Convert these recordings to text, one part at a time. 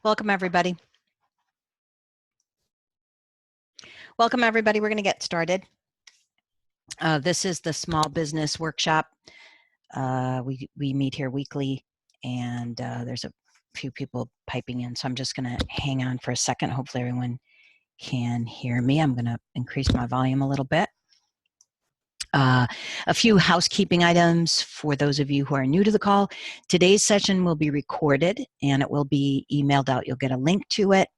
Welcome, everybody. Welcome, everybody. We're going to get started. This is the Small Business Workshop. We meet here weekly, and there's a few people piping in, so I'm just going to hang on for a second. Hopefully everyone can hear me. I'm going to increase my volume a little bit. A few housekeeping items for those of you who are new to the call. Today's session will be recorded, and it will be emailed out. You'll get a link to it.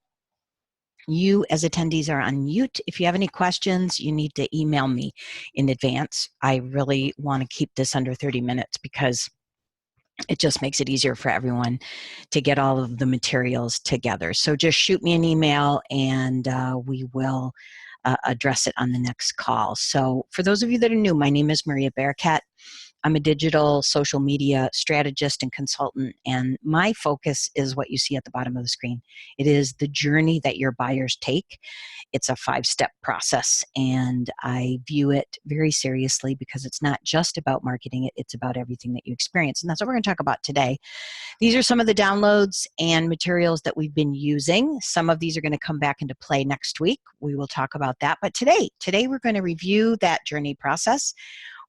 You as attendees are on mute. If you have any questions, you need to email me in advance. I really want to keep this under 30 minutes because it just makes it easier for everyone to get all of the materials together. So just shoot me an email and we will address it on the next call. So for those of you that are new, my name is Maria Bearcat. I'm a digital social media strategist and consultant, and my focus is what you see at the bottom of the screen. It is the journey that your buyers take. It's a 5-step process, and I view it very seriously because it's not just about marketing it, it's about everything that you experience, and that's what we're going to talk about today. These are some of the downloads and materials that we've been using. Some of these are going to come back into play next week. We will talk about that, but today we're going to review that journey process.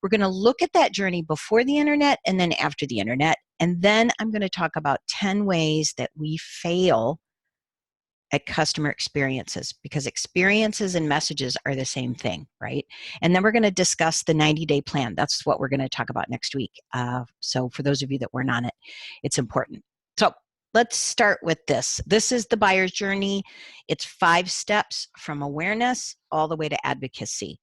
We're going to look at that journey before the internet and then after the internet. And then I'm going to talk about 10 ways that we fail at customer experiences, because experiences and messages are the same thing, right? And then we're going to discuss the 90-day plan. That's what we're going to talk about next week. So for those of you that weren't on it, it's important. So let's start with this. This is the buyer's journey. It's 5 steps from awareness all the way to advocacy.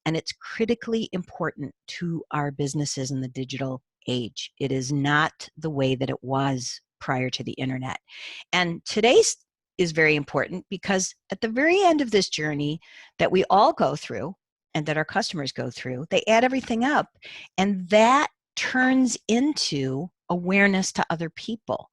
And it's critically important to our businesses in the digital age. It is not the way that it was prior to the internet. And today's is very important because at the very end of this journey that we all go through and that our customers go through, they add everything up, and that turns into awareness to other people.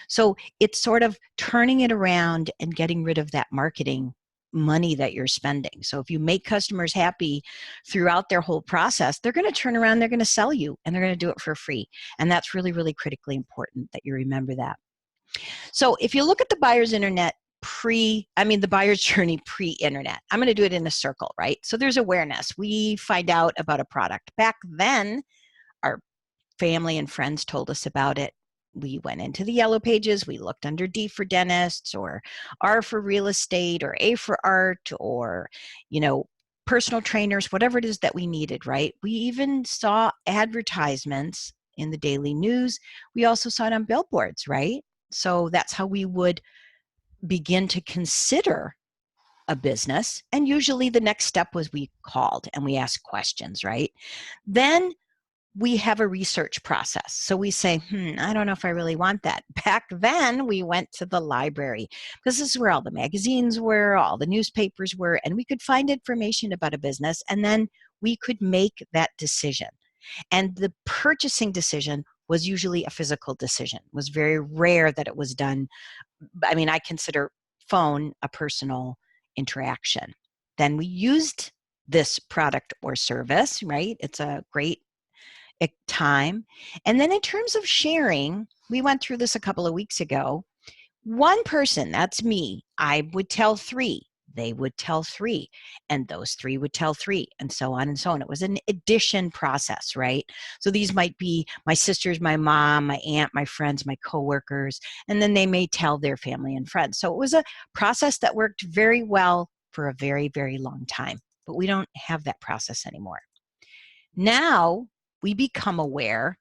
So it's sort of turning it around and getting rid of that marketing money that you're spending. So if you make customers happy throughout their whole process, they're going to turn around, they're going to sell you, and they're going to do it for free. And that's really, really critically important that you remember that. So if you look at the buyer's the buyer's journey pre-internet, I'm going to do it in a circle, right? So there's awareness. We find out about a product. Back then, our family and friends told us about it. We went into the yellow pages, we looked under D for dentists, or R for real estate, or A for art, or, personal trainers, whatever it is that we needed, right? We even saw advertisements in the daily news. We also saw it on billboards, right? So that's how we would begin to consider a business. And usually the next step was we called and we asked questions, right? Then we have a research process. So we say, I don't know if I really want that. Back then, we went to the library because this is where all the magazines were, all the newspapers were, and we could find information about a business, and then we could make that decision. And the purchasing decision was usually a physical decision. It was very rare that it was done. I consider phone a personal interaction. Then we used this product or service, right? It's a great time. And then in terms of sharing, we went through this a couple of weeks ago. One person, that's me, I would tell 3. They would tell 3, and those 3 would tell 3, and so on and so on. It was an addition process, right? So these might be my sisters, my mom, my aunt, my friends, my coworkers, and then they may tell their family and friends. So it was a process that worked very well for a very, very long time, but we don't have that process anymore. Now we become aware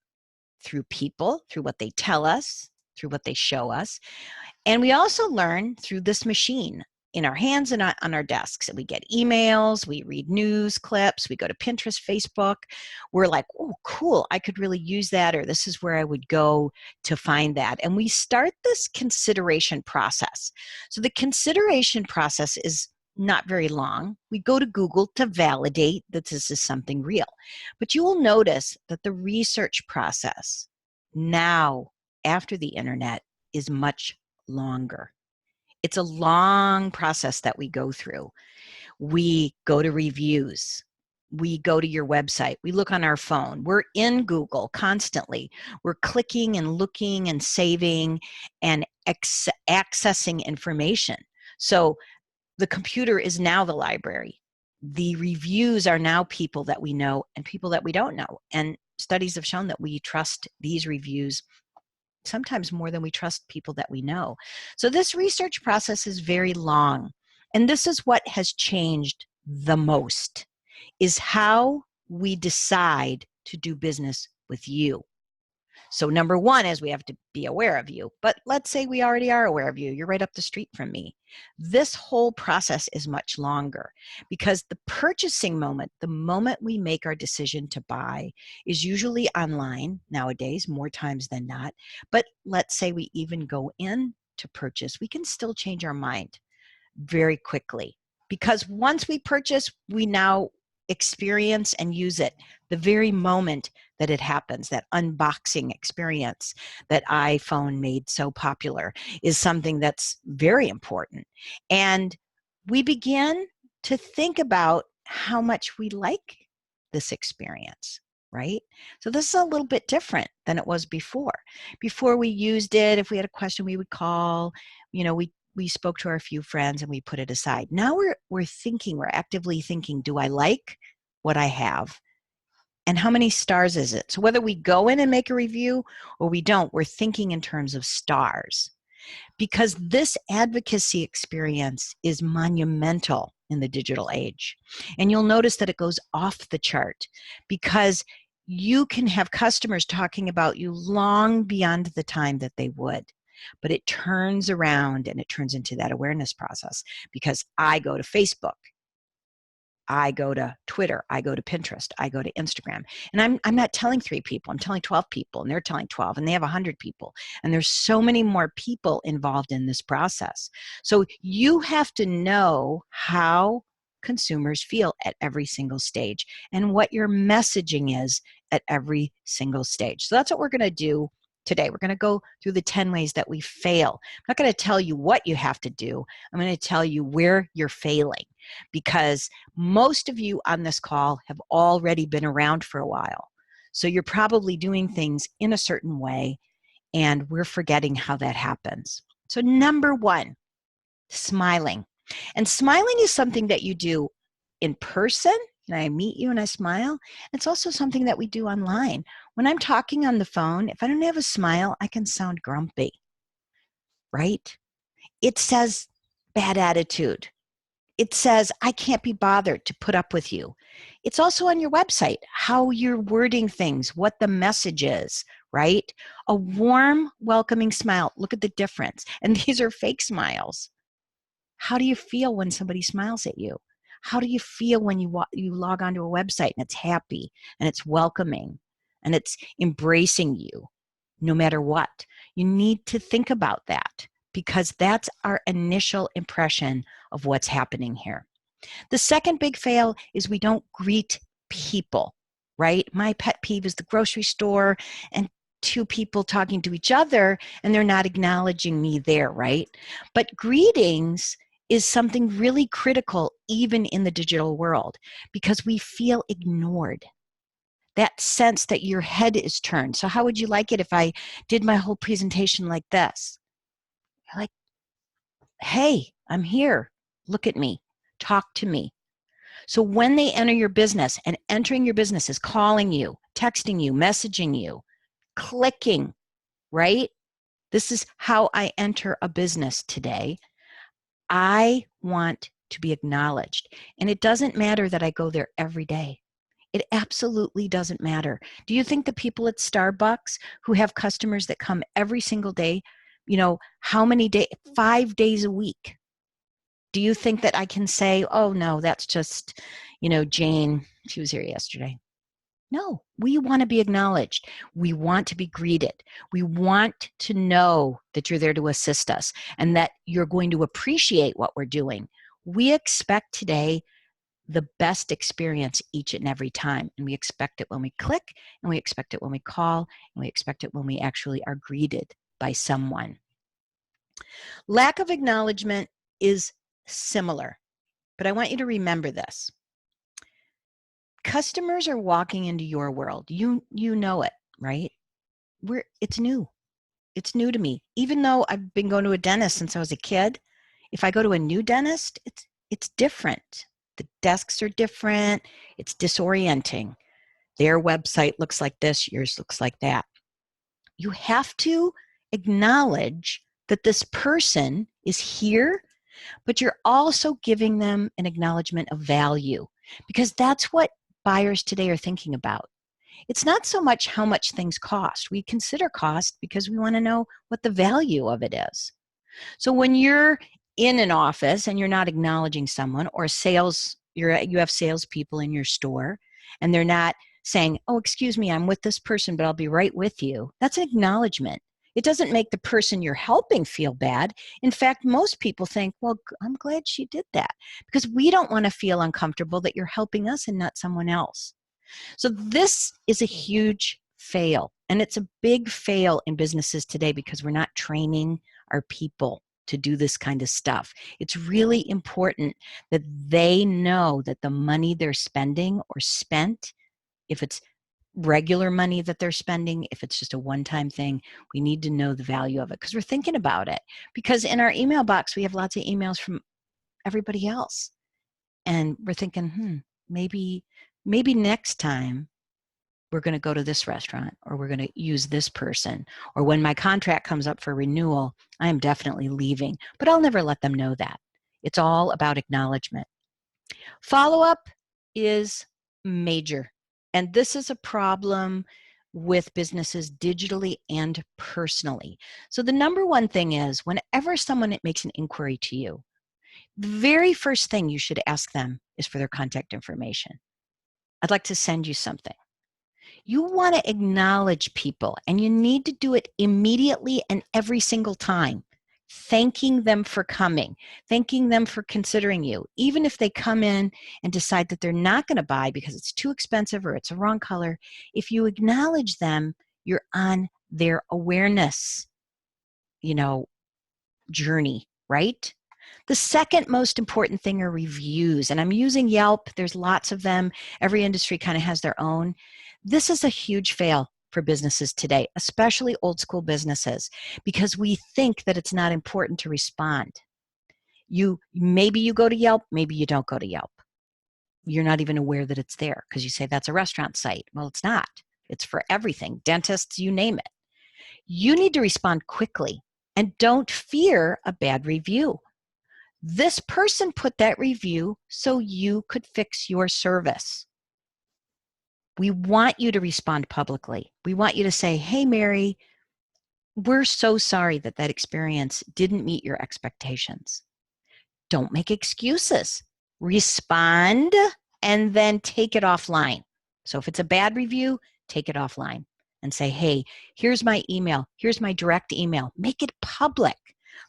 through people, through what they tell us, through what they show us, and we also learn through this machine in our hands and on our desks. And we get emails, we read news clips, we go to Pinterest, Facebook. We're like, oh, cool, I could really use that, or this is where I would go to find that. And we start this consideration process. So the consideration process is not very long. We go to Google to validate that this is something real. But you will notice that the research process now, after the internet, is much longer. It's a long process that we go through. We go to reviews. We go to your website. We look on our phone. We're in Google constantly. We're clicking and looking and saving and accessing information. So the computer is now the library. The reviews are now people that we know and people that we don't know. And studies have shown that we trust these reviews sometimes more than we trust people that we know. So this research process is very long. And this is what has changed the most, is how we decide to do business with you. So number one is we have to be aware of you. But let's say we already are aware of you. You're right up the street from me. This whole process is much longer because the purchasing moment, the moment we make our decision to buy, is usually online nowadays, more times than not. But let's say we even go in to purchase, we can still change our mind very quickly. Because once we purchase, we now experience and use it the very moment that it happens. That unboxing experience that iPhone made so popular is something that's very important. And we begin to think about how much we like this experience, right? So this is a little bit different than it was before. Before we used it, if we had a question, we would call, we spoke to our few friends and we put it aside. Now we're thinking, we're actively thinking, do I like what I have? And how many stars is it? So whether we go in and make a review or we don't, we're thinking in terms of stars. Because this advocacy experience is monumental in the digital age. And you'll notice that it goes off the chart because you can have customers talking about you long beyond the time that they would. But it turns around and it turns into that awareness process because I go to Facebook, I go to Twitter, I go to Pinterest, I go to Instagram. And I'm not telling 3 people, I'm telling 12 people, and they're telling 12, and they have 100 people. And there's so many more people involved in this process. So you have to know how consumers feel at every single stage and what your messaging is at every single stage. So that's what we're going to do today. We're going to go through the 10 ways that we fail. I'm not going to tell you what you have to do. I'm going to tell you where you're failing, because most of you on this call have already been around for a while. So you're probably doing things in a certain way, and we're forgetting how that happens. So number one, smiling. And smiling is something that you do in person, and I meet you and I smile. It's also something that we do online. When I'm talking on the phone, if I don't have a smile, I can sound grumpy, right? It says bad attitude. It says, I can't be bothered to put up with you. It's also on your website, how you're wording things, what the message is, right? A warm, welcoming smile. Look at the difference. And these are fake smiles. How do you feel when somebody smiles at you? How do you feel when you log onto a website and it's happy and it's welcoming and it's embracing you no matter what? You need to think about that because that's our initial impression of what's happening here. The second big fail is we don't greet people, right? My pet peeve is the grocery store and 2 people talking to each other and they're not acknowledging me there, right? But greetings is something really critical even in the digital world because we feel ignored. That sense that your head is turned. So how would you like it if I did my whole presentation like this? Like, hey, I'm here. Look at me. Talk to me. So when they enter your business, and entering your business is calling you, texting you, messaging you, clicking, right? This is how I enter a business today. I want to be acknowledged. And it doesn't matter that I go there every day. It absolutely doesn't matter. Do you think the people at Starbucks who have customers that come every single day, how many days, 5 days a week? Do you think that I can say, oh no, that's just, Jane, she was here yesterday? No, we want to be acknowledged. We want to be greeted. We want to know that you're there to assist us and that you're going to appreciate what we're doing. We expect today the best experience each and every time. And we expect it when we click, and we expect it when we call, and we expect it when we actually are greeted by someone. Lack of acknowledgement is similar, but I want you to remember this. Customers are walking into your world. You know it, right? It's new. It's new to me. Even though I've been going to a dentist since I was a kid, if I go to a new dentist, it's different. The desks are different. It's disorienting. Their website looks like this, yours looks like that. You have to acknowledge that this person is here, but you're also giving them an acknowledgement of value, because that's what buyers today are thinking about. It's not so much how much things cost. We consider cost because we want to know what the value of it is. So when you're in an office and you're not acknowledging someone, or you have salespeople in your store and they're not saying, "Oh, excuse me, I'm with this person, but I'll be right with you." That's an acknowledgement. It doesn't make the person you're helping feel bad. In fact, most people think, "Well, I'm glad she did that," because we don't want to feel uncomfortable that you're helping us and not someone else. So this is a huge fail, and it's a big fail in businesses today because we're not training our people to do this kind of stuff. It's really important that they know that the money they're spending or spent, if it's regular money that they're spending, if it's just a one-time thing, we need to know the value of it because we're thinking about it. Because in our email box, we have lots of emails from everybody else. And we're thinking, maybe next time we're going to go to this restaurant, or we're going to use this person, or when my contract comes up for renewal, I am definitely leaving. But I'll never let them know that. It's all about acknowledgement. Follow-up is major. And this is a problem with businesses digitally and personally. So the number one thing is, whenever someone makes an inquiry to you, the very first thing you should ask them is for their contact information. I'd like to send you something. You want to acknowledge people, and you need to do it immediately and every single time. Thanking them for coming, thanking them for considering you. Even if they come in and decide that they're not going to buy because it's too expensive or it's the wrong color, if you acknowledge them, you're on their awareness, journey, right? The second most important thing are reviews, and I'm using Yelp. There's lots of them. Every industry kind of has their own. This is a huge fail for businesses today, especially old school businesses, because we think that it's not important to respond. Maybe you go to Yelp, maybe you don't go to Yelp. You're not even aware that it's there because you say that's a restaurant site. Well, it's not. It's for everything, dentists, you name it. You need to respond quickly, and don't fear a bad review. This person put that review so you could fix your service. We want you to respond publicly. We want you to say, "Hey, Mary, we're so sorry that experience didn't meet your expectations." Don't make excuses. Respond and then take it offline. So if it's a bad review, take it offline and say, "Hey, here's my email. Here's my direct email." Make it public.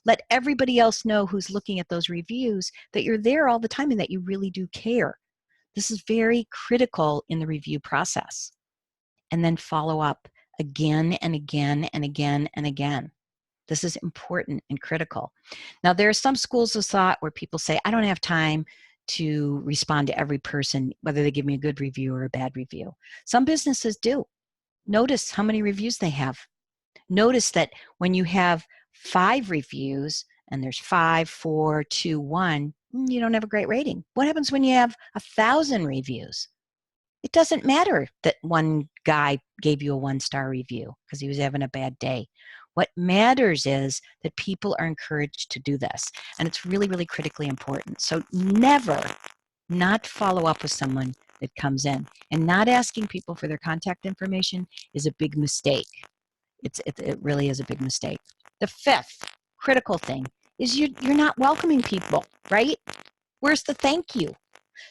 Let everybody else know who's looking at those reviews that you're there all the time and that you really do care. This is very critical in the review process. And then follow up again and again and again and again. This is important and critical. Now, there are some schools of thought where people say, "I don't have time to respond to every person, whether they give me a good review or a bad review." Some businesses do. Notice how many reviews they have. Notice that when you have 5 reviews and there's 5, 4, 2, 1, you don't have a great rating. What happens when you have 1,000 reviews? It doesn't matter that one guy gave you a 1-star review because he was having a bad day. What matters is that people are encouraged to do this, and it's really, really critically important. So never not follow up with someone that comes in, and not asking people for their contact information is a big mistake. It really is a big mistake. The fifth critical thing is you're not welcoming people, right? Where's the thank you?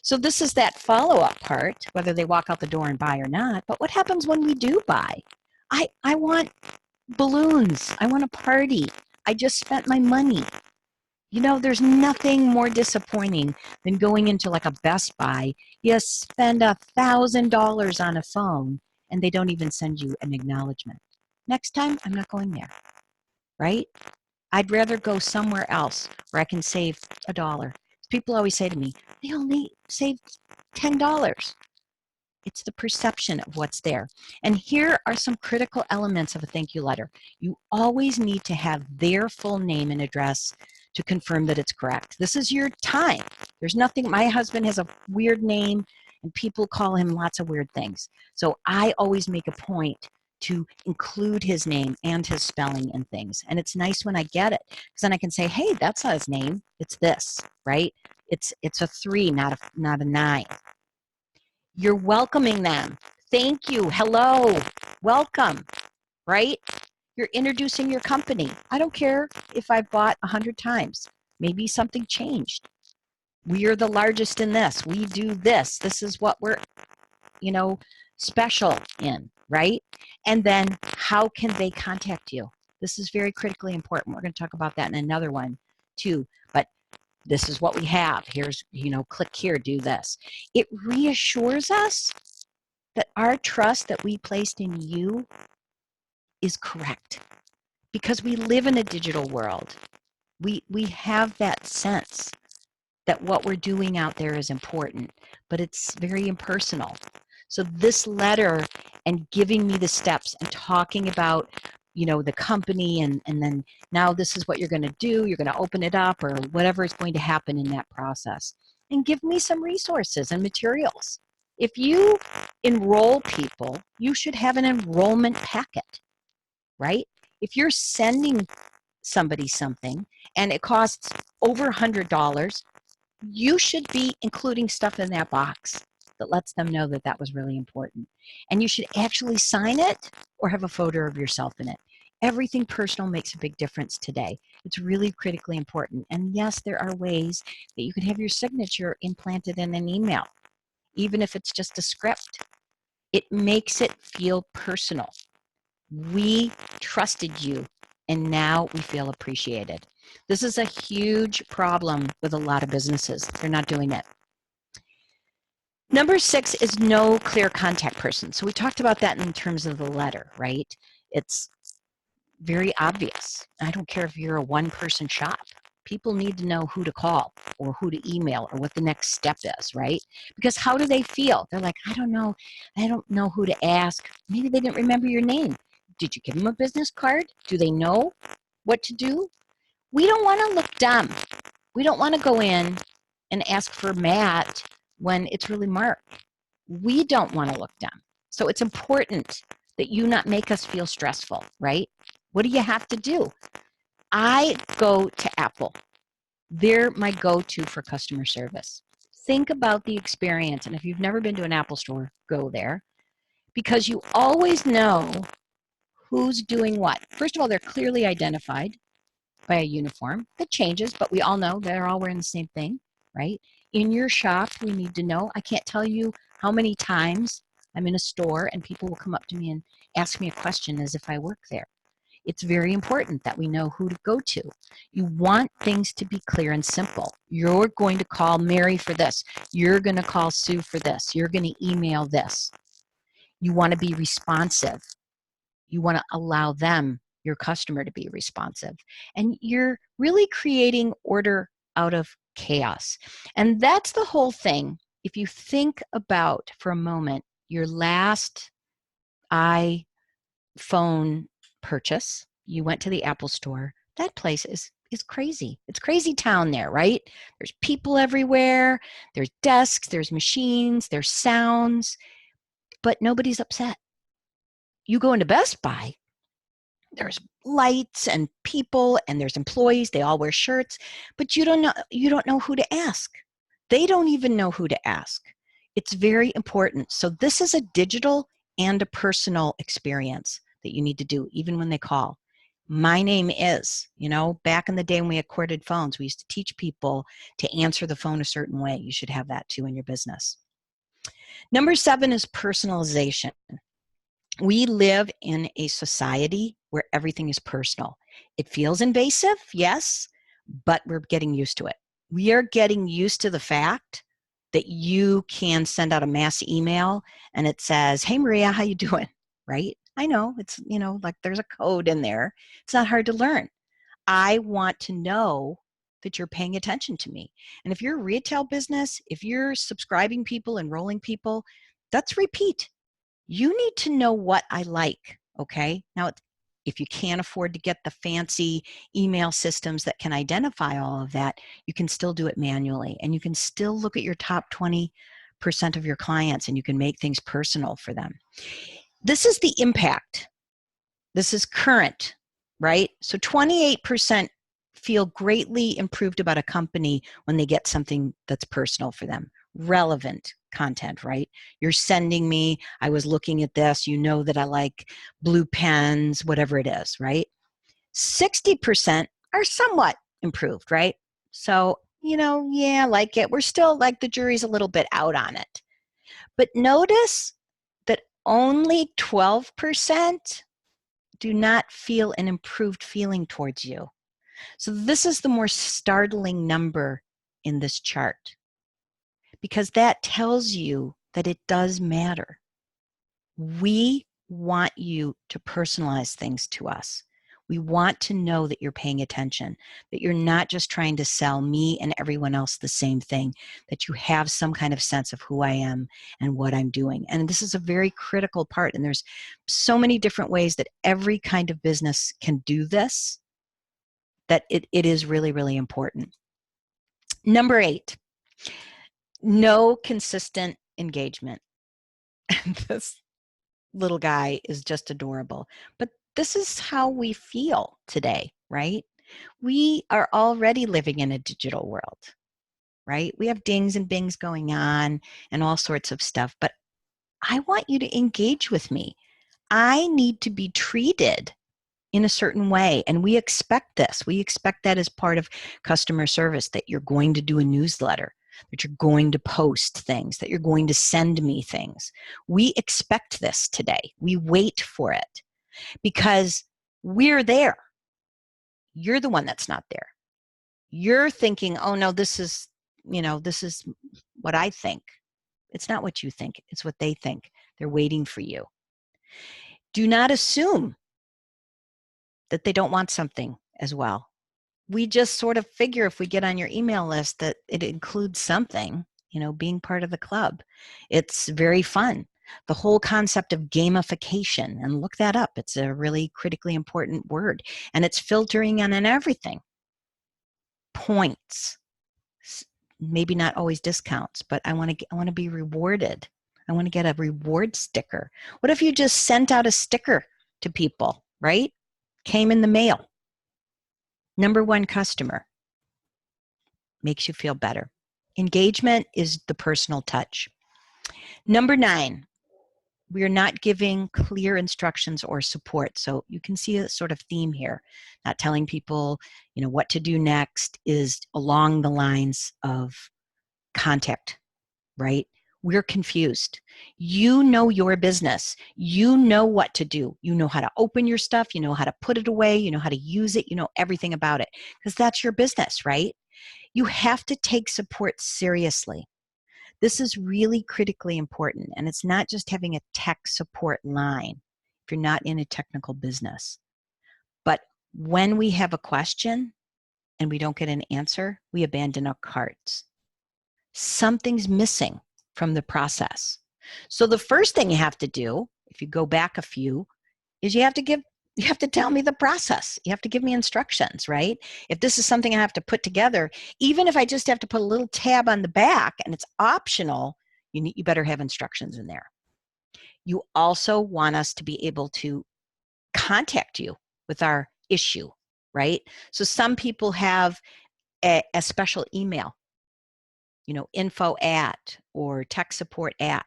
So this is that follow-up part, whether they walk out the door and buy or not. But what happens when we do buy? I want balloons. I want a party. I just spent my money. There's nothing more disappointing than going into like a Best Buy. You spend $1,000 on a phone and they don't even send you an acknowledgement. Next time, I'm not going there, right? I'd rather go somewhere else where I can save $1. People always say to me, "They only saved $10. It's the perception of what's there. And here are some critical elements of a thank you letter. You always need to have their full name and address to confirm that it's correct. This is your time. There's nothing, my husband has a weird name and people call him lots of weird things. So I always make a point to include his name and his spelling and things. And it's nice when I get it, because then I can say, hey, that's not his name. It's this, right? It's a 3, not a 9. You're welcoming them. Thank you. Hello. Welcome. Right? You're introducing your company. I don't care if I bought 100 times. Maybe something changed. We are the largest in this. We do this. This is what we're, special in, right? And then how can they contact you? This is very critically important. We're going to talk about that in another one too. But this is what we have. Here's, click here, do this. It reassures us that our trust that we placed in you is correct, because we live in a digital world. We have that sense that what we're doing out there is important, but it's very impersonal. So this letter and giving me the steps and talking about, the company and then now this is what you're going to do. You're going to open it up or whatever is going to happen in that process. And give me some resources and materials. If you enroll people, you should have an enrollment packet, right? If you're sending somebody something and it costs over $100, you should be including stuff in that box that lets them know that that was really important. And you should actually sign it or have a photo of yourself in it. Everything personal makes a big difference today. It's really critically important. And yes, there are ways that you can have your signature implanted in an email, even if it's just a script. It makes it feel personal. We trusted you, and now we feel appreciated. This is a huge problem with a lot of businesses. They're not doing it. Number 6 is no clear contact person. So we talked about that in terms of the letter, right? It's very obvious. I don't care if you're a one-person shop. People need to know who to call or who to email or what the next step is, right? Because how do they feel? They're like, I don't know. I don't know who to ask. Maybe they didn't remember your name. Did you give them a business card? Do they know what to do? We don't want to look dumb. We don't want to go in and ask for Matt when it's really Mark. We don't want to look dumb. So it's important that you not make us feel stressful, right? What do you have to do? I go to Apple. They're my go-to for customer service. Think about the experience. And if you've never been to an Apple store, go there, because you always know who's doing what. First of all, they're clearly identified by a uniform that changes, but we all know they're all wearing the same thing, right? In your shop, we need to know. I can't tell you how many times I'm in a store and people will come up to me and ask me a question as if I work there. It's very important that we know who to go to. You want things to be clear and simple. You're going to call Mary for this. You're going to call Sue for this. You're going to email this. You want to be responsive. You want to allow them, your customer, to be responsive. And you're really creating order out of chaos. And that's the whole thing. If you think about for a moment your last iPhone purchase, you went to the Apple store, that place is crazy. It's crazy town there, right? There's people everywhere. There's desks, there's machines, there's sounds, but nobody's upset. You go into Best Buy, there's lights and people and there's employees, they all wear shirts, but you don't know who to ask. They don't even know who to ask. It's very important. So this is a digital and a personal experience that you need to do even when they call. My name is, back in the day when we had corded phones, we used to teach people to answer the phone a certain way. You should have that too in your business. Number 7 is personalization. We live in a society where everything is personal. It feels invasive, yes, but we're getting used to it. We are getting used to the fact that you can send out a mass email and it says, hey, Maria, how you doing? Right? I know it's, like there's a code in there. It's not hard to learn. I want to know that you're paying attention to me. And if you're a retail business, if you're subscribing people, enrolling people, That's repeat. You need to know what I like, okay? Now, if you can't afford to get the fancy email systems that can identify all of that, you can still do it manually. And you can still look at your top 20% of your clients and you can make things personal for them. This is the impact. This is current, right? So 28% feel greatly improved about a company when they get something that's personal for them. Relevant content, right? You're sending me, I was looking at this, you know that I like blue pens, whatever it is, right? 60% are somewhat improved, right? So, yeah, like it. We're still like the jury's a little bit out on it. But notice that only 12% do not feel an improved feeling towards you. So this is the more startling number in this chart because that tells you that it does matter. We want you to personalize things to us. We want to know that you're paying attention, that you're not just trying to sell me and everyone else the same thing, that you have some kind of sense of who I am and what I'm doing. And this is a very critical part. And there's so many different ways that every kind of business can do this, that it is really, really important. Number 8, no consistent engagement. This little guy is just adorable. But this is how we feel today, right? We are already living in a digital world, right? We have dings and bings going on and all sorts of stuff, but I want you to engage with me. I need to be treated in a certain way, and we expect this. We expect that as part of customer service, that you're going to do a newsletter, that you're going to post things, that you're going to send me things. We expect this today. We wait for it because we're there. You're the one that's not there. You're thinking, oh no, this is what I think. It's not what you think. It's what they think. They're waiting for you. Do not assume that they don't want something as well. We just sort of figure if we get on your email list that it includes something, being part of the club. It's very fun. The whole concept of gamification, and look that up. It's a really critically important word, and it's filtering on everything. Points, maybe not always discounts, but I want to be rewarded. I want to get a reward sticker. What if you just sent out a sticker to people, right? Came in the mail. Number 1 customer. Makes you feel better. Engagement is the personal touch. Number 9, we are not giving clear instructions or support. So you can see a sort of theme here. Not telling people, what to do next is along the lines of contact, right? We're confused. You know your business. You know what to do. You know how to open your stuff. You know how to put it away. You know how to use it. You know everything about it because that's your business, right? You have to take support seriously. This is really critically important, and it's not just having a tech support line if you're not in a technical business. But when we have a question and we don't get an answer, we abandon our carts. Something's missing from the process. So the first thing you have to do, if you go back a few, is you have to tell me the process. You have to give me instructions, right? If this is something I have to put together, even if I just have to put a little tab on the back and it's optional, you better have instructions in there. You also want us to be able to contact you with our issue, right? So some people have a special email, info at or tech support at.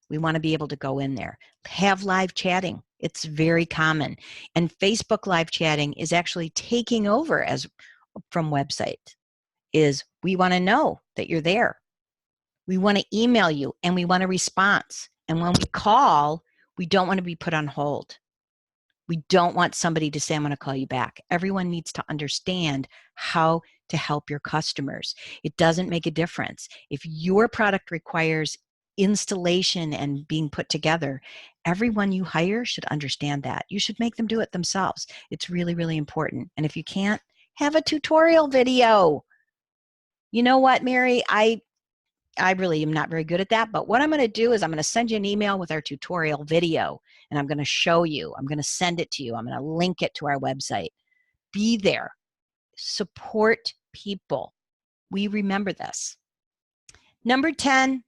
We want to be able to go in there. Have live chatting. It's very common. And Facebook live chatting is actually taking over from website. We want to know that you're there. We want to email you and we want a response. And when we call, we don't want to be put on hold. We don't want somebody to say, I'm going to call you back. Everyone needs to understand how to help your customers. It doesn't make a difference. If your product requires installation and being put together, everyone you hire should understand that. You should make them do it themselves. It's really, really important. And if you can't, have a tutorial video. You know what, Mary? I really am not very good at that, but what I'm going to do is I'm going to send you an email with our tutorial video, and I'm going to show you. I'm going to send it to you. I'm going to link it to our website. Be there. Support people. We remember this. Number 10,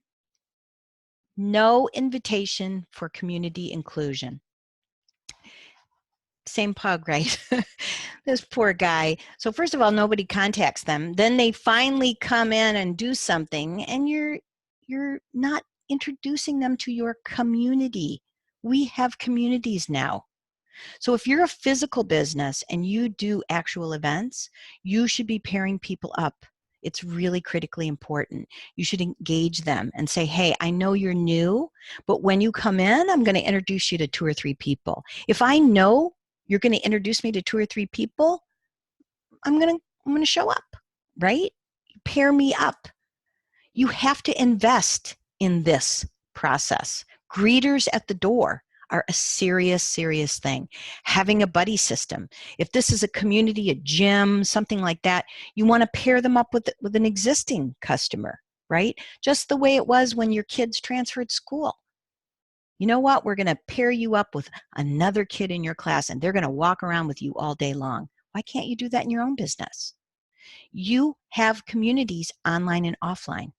no invitation for community inclusion. Same pug, right? This poor guy. So first of all, nobody contacts them. Then they finally come in and do something, and you're not introducing them to your community. We have communities now. So if you're a physical business and you do actual events, you should be pairing people up. It's really critically important. You should engage them and say, hey, I know you're new, but when you come in, I'm going to introduce you to 2 or 3 people. If I know you're going to introduce me to 2 or 3 people, I'm going to show up, right? Pair me up. You have to invest in this process. Greeters at the door are a serious, serious thing. Having a buddy system. If this is a community, a gym, something like that, you want to pair them up with an existing customer, right? Just the way it was when your kids transferred school. You know what? We're going to pair you up with another kid in your class, and they're going to walk around with you all day long. Why can't you do that in your own business? You have communities online and offline.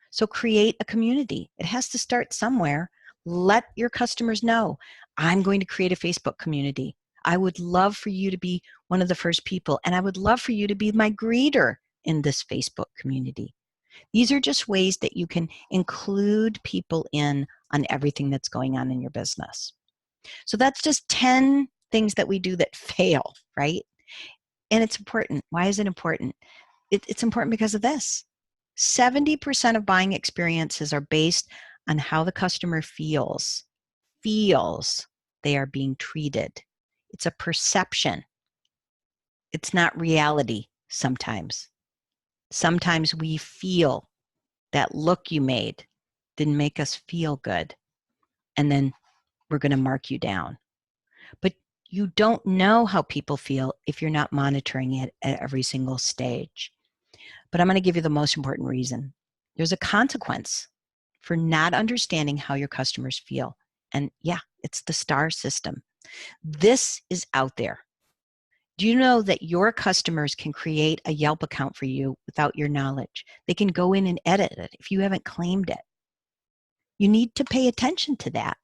So create a community. It has to start somewhere. Let your customers know, I'm going to create a Facebook community. I would love for you to be one of the first people, and I would love for you to be my greeter in this Facebook community. These are just ways that you can include people in on everything that's going on in your business. So that's just 10 things that we do that fail, right? And it's important. Why is it important? It's important because of this. 70% of buying experiences are based on how the customer feels they are being treated. It's a perception. It's not reality sometimes. Sometimes we feel that look you made didn't make us feel good, and then we're going to mark you down. But you don't know how people feel if you're not monitoring it at every single stage. But I'm going to give you the most important reason. There's a consequence for not understanding how your customers feel. And yeah, it's the STAR system. This is out there. Do you know that your customers can create a Yelp account for you without your knowledge? They can go in and edit it if you haven't claimed it. You need to pay attention to that.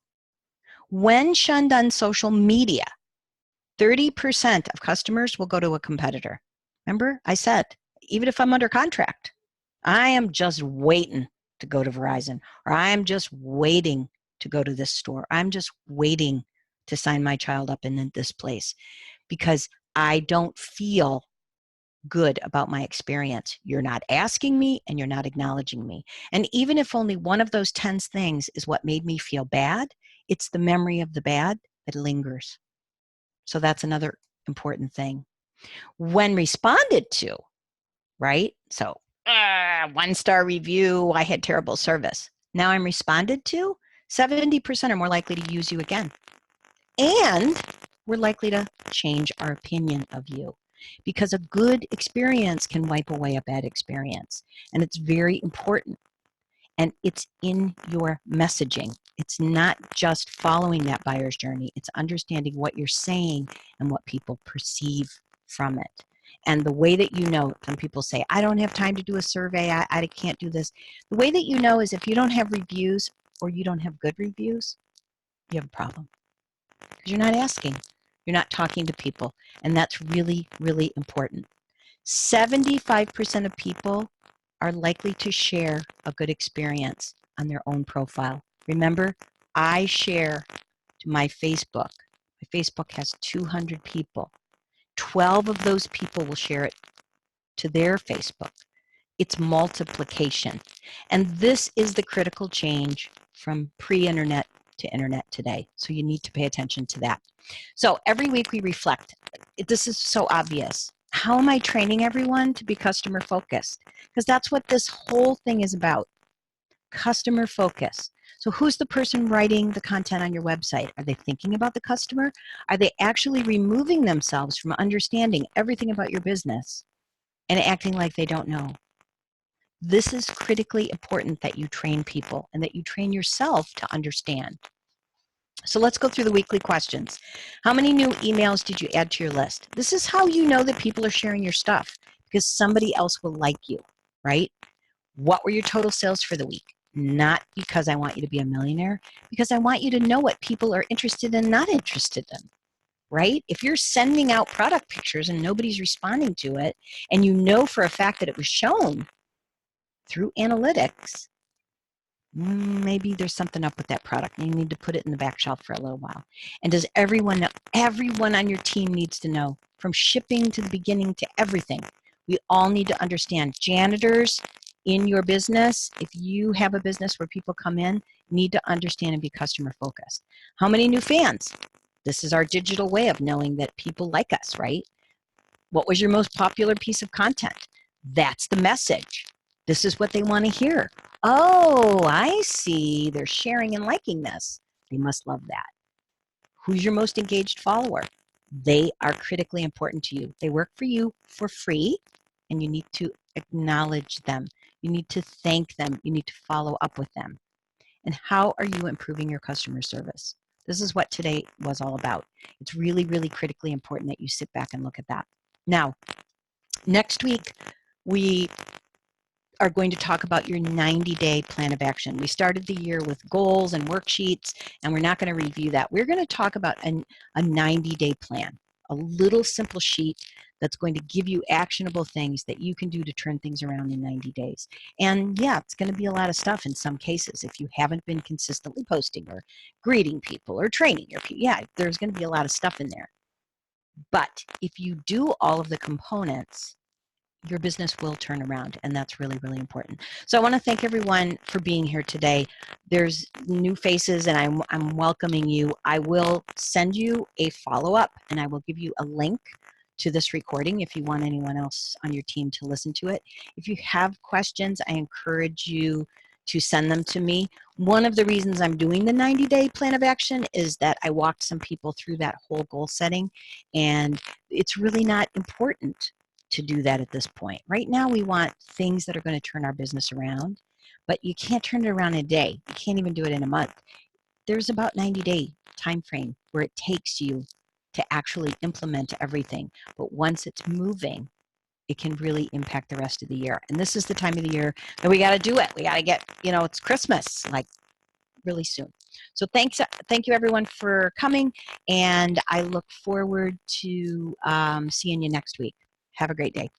When shunned on social media, 30% of customers will go to a competitor. Remember, I said, even if I'm under contract, I am just waiting to go to Verizon, or I'm just waiting to go to this store. I'm just waiting to sign my child up in this place because I don't feel good about my experience. You're not asking me and you're not acknowledging me. And even if only one of those 10 things is what made me feel bad, it's the memory of the bad that lingers. So that's another important thing. When responded to, right? So 1-star review, I had terrible service. Now I'm responded to, 70% are more likely to use you again. And we're likely to change our opinion of you because a good experience can wipe away a bad experience. And it's very important. And it's in your messaging. It's not just following that buyer's journey. It's understanding what you're saying and what people perceive from it. And the way that you know, some people say, I don't have time to do a survey. I can't do this. The way that you know is if you don't have reviews or you don't have good reviews, you have a problem. Because you're not asking. You're not talking to people. And that's really, really important. 75% of people are likely to share a good experience on their own profile. Remember, I share to my Facebook. My Facebook has 200 people. 12 of those people will share it to their Facebook. It's multiplication. And this is the critical change from pre-internet to internet today. So you need to pay attention to that. So every week we reflect. This is so obvious. How am I training everyone to be customer focused? Because that's what this whole thing is about. Customer focus. So who's the person writing the content on your website? Are they thinking about the customer? Are they actually removing themselves from understanding everything about your business and acting like they don't know? This is critically important that you train people and that you train yourself to understand. So let's go through the weekly questions. How many new emails did you add to your list? This is how you know that people are sharing your stuff, because somebody else will like you, right? What were your total sales for the week? Not because I want you to be a millionaire, because I want you to know what people are interested in, not interested in, right? If you're sending out product pictures and nobody's responding to it, and you know for a fact that it was shown through analytics, maybe there's something up with that product. You need to put it in the back shelf for a little while. And does everyone know? Everyone on your team needs to know, from shipping to the beginning to everything. We all need to understand. Janitors in your business, if you have a business where people come in, need to understand and be customer focused. How many new fans? This is our digital way of knowing that people like us, right? What was your most popular piece of content? That's the message. This is what they want to hear. Oh, I see. They're sharing and liking this. They must love that. Who's your most engaged follower? They are critically important to you. They work for you for free, and you need to acknowledge them. You need to thank them. You need to follow up with them. And how are you improving your customer service? This is what today was all about. It's really, really critically important that you sit back and look at that. Now, next week, we are going to talk about your 90-day plan of action. We started the year with goals and worksheets, and we're not going to review that. We're going to talk about a 90-day plan, a little simple sheet that's going to give you actionable things that you can do to turn things around in 90 days. And yeah, it's going to be a lot of stuff in some cases. If you haven't been consistently posting or greeting people or training your people, yeah, there's going to be a lot of stuff in there. But if you do all of the components, your business will turn around, and that's really, really important. So I want to thank everyone for being here today. There's new faces, and I'm welcoming you. I will send you a follow-up, and I will give you a link to this recording if you want anyone else on your team to listen to it. If you have questions, I encourage you to send them to me. One of the reasons I'm doing the 90-day plan of action is that I walked some people through that whole goal setting, and it's really not important to do that at this point. Right now, we want things that are going to turn our business around, but you can't turn it around in a day. You can't even do it in a month. There's about 90-day time frame where it takes you to actually implement everything. But once it's moving, it can really impact the rest of the year. And this is the time of the year that we got to do it. We got to get, it's Christmas, like really soon. So thank you everyone for coming, and I look forward to seeing you next week. Have a great day.